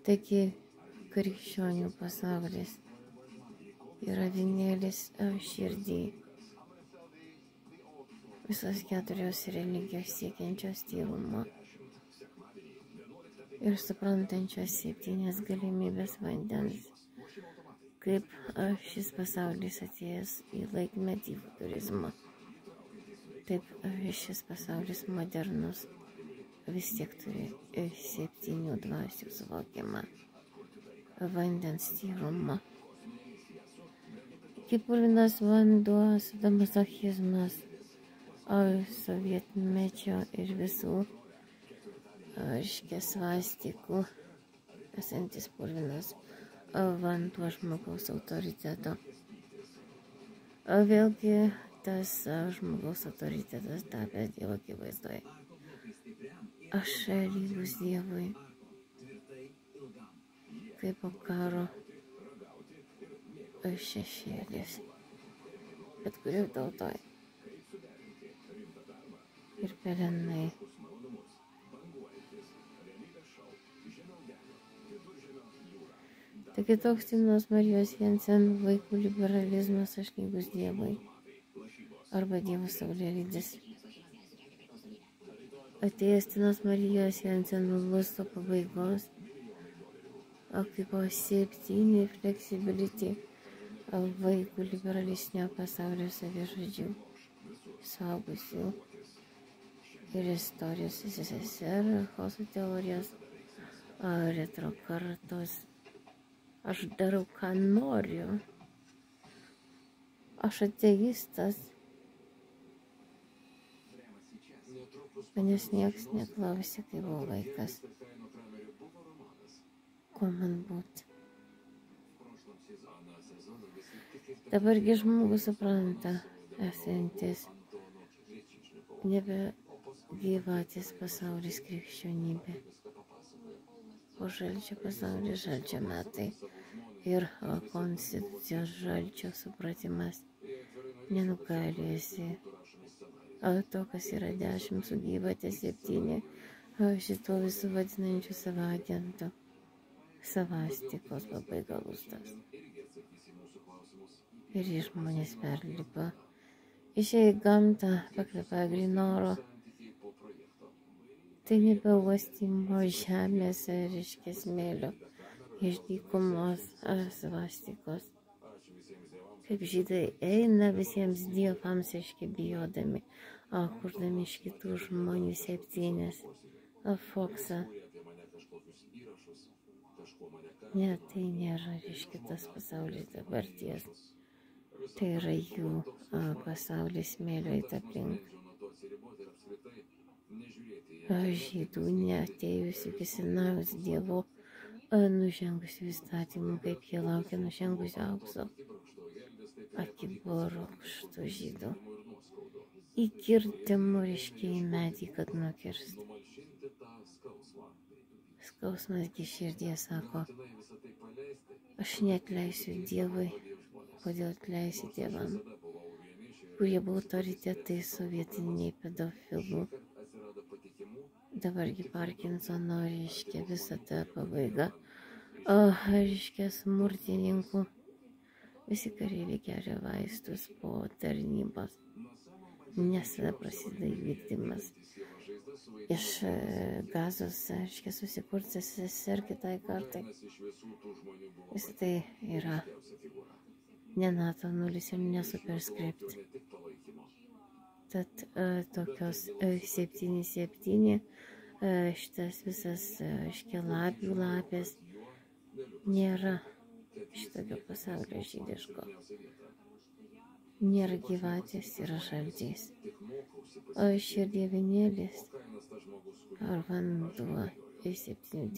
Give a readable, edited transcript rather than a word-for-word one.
Taigi krikščionių pasaulis yra avinėlis širdį. Visos keturios religijos siekiančios tyrumo ir suprantančios 7 galimybės vandens, kaip šis pasaulis atėjęs į laikmetį futurizmo. Taip šis pasaulis modernus vis tiek turi 7 dvasių suvokimą vandens tyrumą. Iki purvinas vanduo, sadomasochizmas, sovietmečio ir visų svastikų esantis purvinas vanduo žmogaus autoriteto. Vėlgi tas žmogaus autoritetas tapęs Dievo akivaizdoje. Aš lygus Dievui, kaip po karo šešėlis, bet kurioj tautoj. Ir pelenai. Taigi toks Tinos Marijos Jensen vaikų liberalizmas aš lygus Dievui arba Dievo saulėlydis. Atėjęs Tinos Marijos Jensen lusto pabaigos, kaip 7 flexibility vaikų liberalistinio pasaulio savižudžių, suaugusių ir istorijos SSSR, chaoso teorijos, retro kartos. Aš darau, ką noriu. Aš ateistas. Manęs nieks neklausė, kai buvau vaikas. Ko man būti? Dabargi žmogus supranta, esantis nebe gyvatės pasaulis krikščionybė. Po žalčio pasaulis žalčio metai ir konstitucijos žalčio supratimas nenugalėsi. To, kas yra 10 su gyvatė 7, šituo visų vadinančių savo agentų. Savastikos pabaiga lustas. Ir žmonės perlipa. Išėjo į gamtą, pakvėpė grinoro. Tai nebe uostymo žemės, reiškia smėlio, iš dykumos svastikos. Kaip žydai eina visiems dievams, reiškia bijodami, kurdami iš kitų žmonių 7 foksą. Ne, tai nėra, reiškia, tas pasaulis dabarties. Tai yra jų pasaulis smėlio įtaplink. Žydų neatėjusių iki Sinajaus Dievo, nužengusių įstatymų, kaip jie laukia nužengusių aukso. Akiborokštų žydų. Įkirtimų, reiškia, į medį, kad nukirst. Skausmasgi širdie sako, aš neatleisiu Dievui. Kodėl atleisi tėvam, kurie buvo autoritetai sovietiniai pedofilų. Dabargi Parkinsono, reiškia, visa ta pabaiga, reiškia, smurtininkų. Visi kareiviai geria vaistus po tarnybos, nes tada prasideda įvykdymas. Iš Gazos, reiškia, susikurti SSR kitai kartai. Visą tai yra ne NATO 0 ir ne superskript. Tad tokios 7-7, šitas visas škelapių lapės nėra šitokio pasaulio žydiško. Nėra gyvatės, yra žaltys. O širdie vienėlis ar vanduo 7 dimensijų.